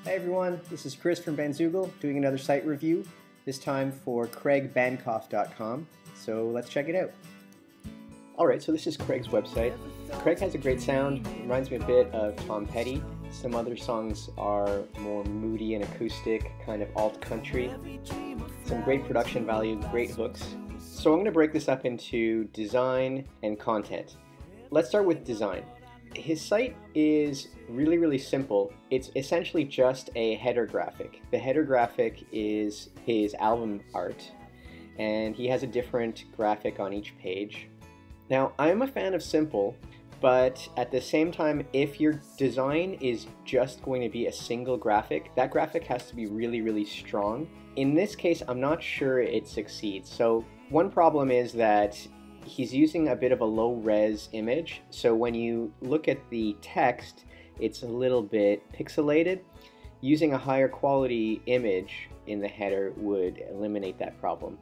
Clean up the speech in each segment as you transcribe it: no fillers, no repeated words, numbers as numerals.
Hi everyone, this is Chris from Bandzoogle doing another site review, this time for CraigBankoff.com, so let's check it out. Alright, so this is Craig's website. Craig has a great sound, reminds me a bit of Tom Petty. Some other songs are more moody and acoustic, kind of alt country. Some great production value, great hooks. So I'm going to break this up into design and content. Let's start with design. His site is really simple. It's essentially just a header graphic. The header graphic is his album art, and he has a different graphic on each page. Now, I'm a fan of simple, but at the same time, if your design is just going to be a single graphic, that graphic has to be really strong. In this case, I'm not sure it succeeds. So one problem is that he's using a bit of a low-res image, so when you look at the text, it's a little bit pixelated. Using a higher quality image in the header would eliminate that problem.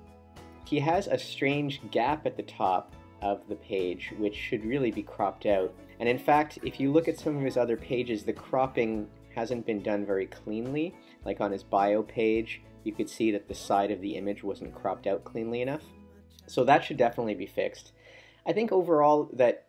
He has a strange gap at the top of the page, which should really be cropped out. And in fact, if you look at some of his other pages, the cropping hasn't been done very cleanly. Like on his bio page, you could see that the side of the image wasn't cropped out cleanly enough. So that should definitely be fixed. I think overall that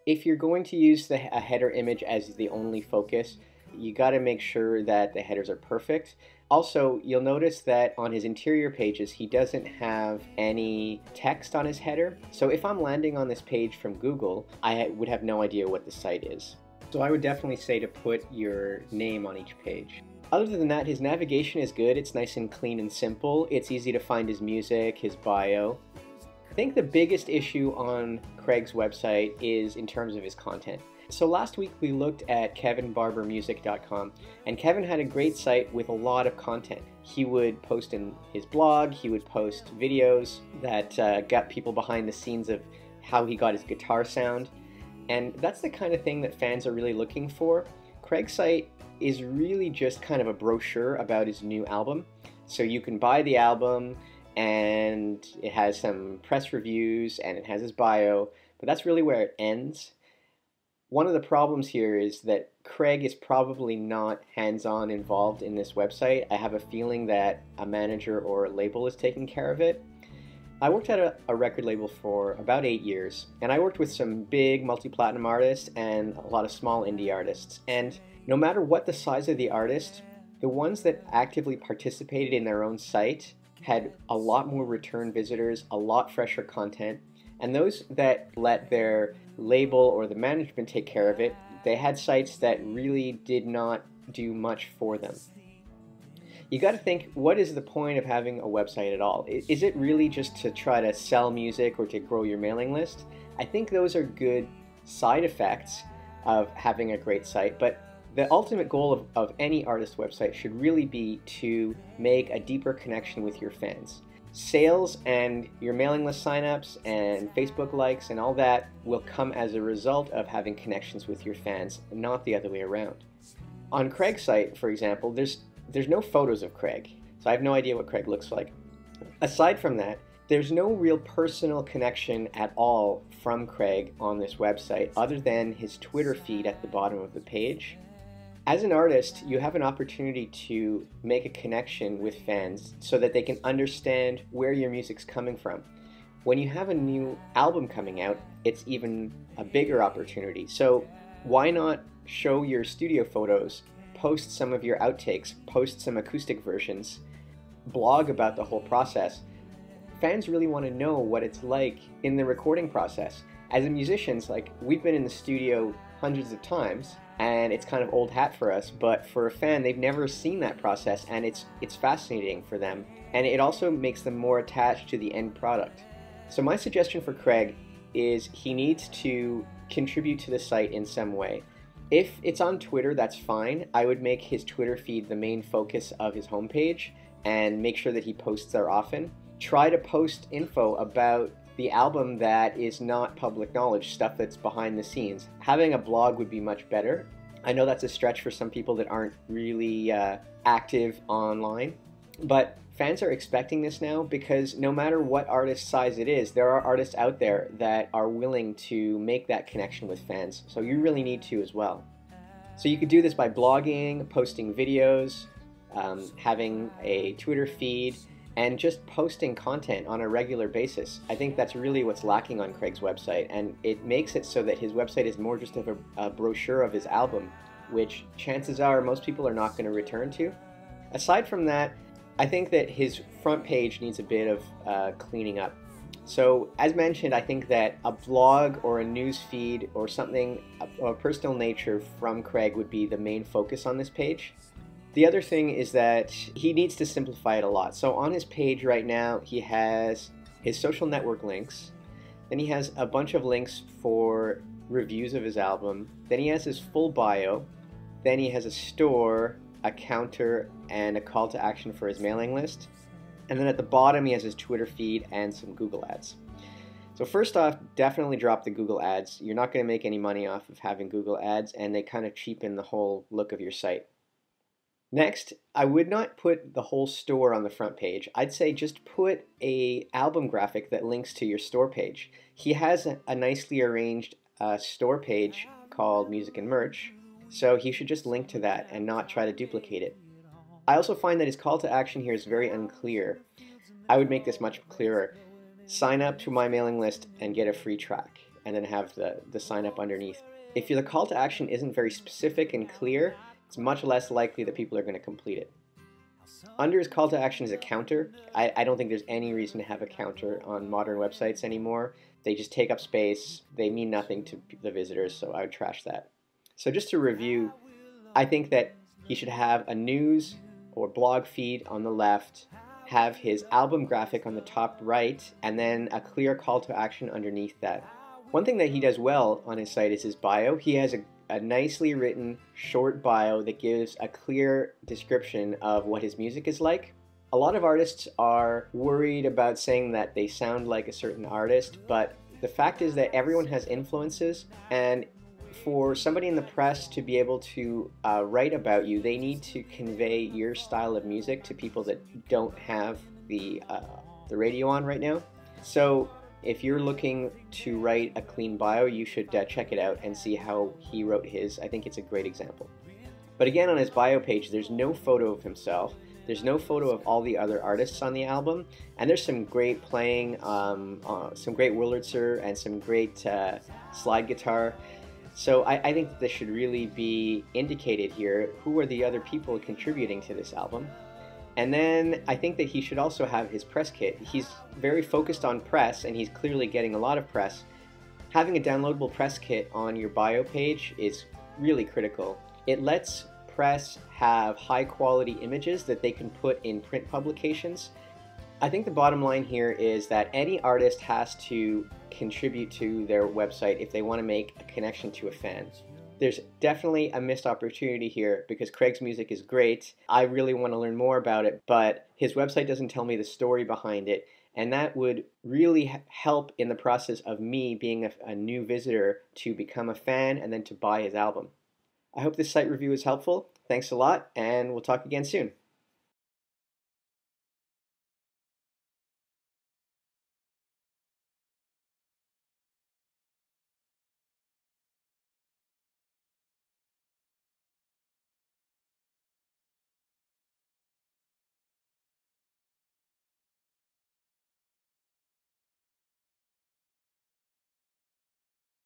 if you're going to use a header image as the only focus, you got to make sure that the headers are perfect. Also, you'll notice that on his interior pages, he doesn't have any text on his header. So if I'm landing on this page from Google, I would have no idea what the site is. So I would definitely say to put your name on each page. Other than that, his navigation is good. It's nice and clean and simple. It's easy to find his music, his bio. I think the biggest issue on Craig's website is in terms of his content. So last week we looked at kevinbarbermusic.com, and Kevin had a great site with a lot of content. He would post in his blog, he would post videos that got people behind the scenes of how he got his guitar sound, and that's the kind of thing that fans are really looking for. Craig's site is really just kind of a brochure about his new album, so you can buy the album, and it has some press reviews and it has his bio, but that's really where it ends. One of the problems here is that Craig is probably not hands-on involved in this website. I have a feeling that a manager or a label is taking care of it. I worked at a record label for about 8 years, and I worked with some big multi-platinum artists and a lot of small indie artists, and no matter what the size of the artist, the ones that actively participated in their own site had a lot more return visitors, a lot fresher content, and those that let their label or the management take care of it, they had sites that really did not do much for them. You got to think, what is the point of having a website at all? Is it really just to try to sell music or to grow your mailing list? I think those are good side effects of having a great site, but the ultimate goal of any artist website should really be to make a deeper connection with your fans. Sales and your mailing list signups and Facebook likes and all that will come as a result of having connections with your fans, not the other way around. On Craig's site, for example, there's no photos of Craig, so I have no idea what Craig looks like. Aside from that, there's no real personal connection at all from Craig on this website other than his Twitter feed at the bottom of the page. As an artist, you have an opportunity to make a connection with fans so that they can understand where your music's coming from. When you have a new album coming out, it's even a bigger opportunity. So why not show your studio photos, post some of your outtakes, post some acoustic versions, blog about the whole process. Fans really want to know what it's like in the recording process. As musicians, like, we've been in the studio hundreds of times, and it's kind of old hat for us, but for a fan, they've never seen that process, and it's fascinating for them, and it also makes them more attached to the end product. So my suggestion for Craig is he needs to contribute to the site in some way. If it's on Twitter, that's fine. I would make his Twitter feed the main focus of his homepage and make sure that he posts there often. Try to post info about the album that is not public knowledge, stuff that's behind the scenes. Having a blog would be much better. I know that's a stretch for some people that aren't really active online, but fans are expecting this now because no matter what artist size it is, there are artists out there that are willing to make that connection with fans, so you really need to as well. So you could do this by blogging, posting videos, having a Twitter feed, and just posting content on a regular basis. I think that's really what's lacking on Craig's website, and it makes it so that his website is more just of a brochure of his album, which chances are most people are not going to return to. Aside from that, I think that his front page needs a bit of cleaning up. So as mentioned, I think that a blog or a news feed or something of a personal nature from Craig would be the main focus on this page. The other thing is that he needs to simplify it a lot. So on his page right now, he has his social network links, then he has a bunch of links for reviews of his album, then he has his full bio, then he has a store, a counter, and a call to action for his mailing list. And then at the bottom he has his Twitter feed and some Google ads. So first off, definitely drop the Google ads. You're not going to make any money off of having Google ads, and they kind of cheapen the whole look of your site. Next, I would not put the whole store on the front page. I'd say just put a album graphic that links to your store page. He has a nicely arranged store page called Music and Merch, so he should just link to that and not try to duplicate it. I also find that his call to action here is very unclear. I would make this much clearer. Sign up to my mailing list and get a free track, and then have the sign up underneath. If the call to action isn't very specific and clear, it's much less likely that people are going to complete it. Under his call to action is a counter. I don't think there's any reason to have a counter on modern websites anymore. They just take up space. They mean nothing to the visitors, so I would trash that. So just to review, I think that he should have a news or blog feed on the left, have his album graphic on the top right, and then a clear call to action underneath that. One thing that he does well on his site is his bio. He has a nicely written short bio that gives a clear description of what his music is like. A lot of artists are worried about saying that they sound like a certain artist, but the fact is that everyone has influences, and for somebody in the press to be able to write about you, they need to convey your style of music to people that don't have the radio on right now. So if you're looking to write a clean bio, you should check it out and see how he wrote his. I think it's a great example. But again, on his bio page, there's no photo of himself. There's no photo of all the other artists on the album, and there's some great playing, some great Wurlitzer and some great slide guitar. So I think that this should really be indicated here. Who are the other people contributing to this album? And then I think that he should also have his press kit. He's very focused on press, and he's clearly getting a lot of press. Having a downloadable press kit on your bio page is really critical. It lets press have high quality images that they can put in print publications. I think the bottom line here is that any artist has to contribute to their website if they want to make a connection to a fan. There's definitely a missed opportunity here because Craig's music is great. I really want to learn more about it, but his website doesn't tell me the story behind it, and that would really help in the process of me being a new visitor to become a fan and then to buy his album. I hope this site review is helpful. Thanks a lot, and we'll talk again soon.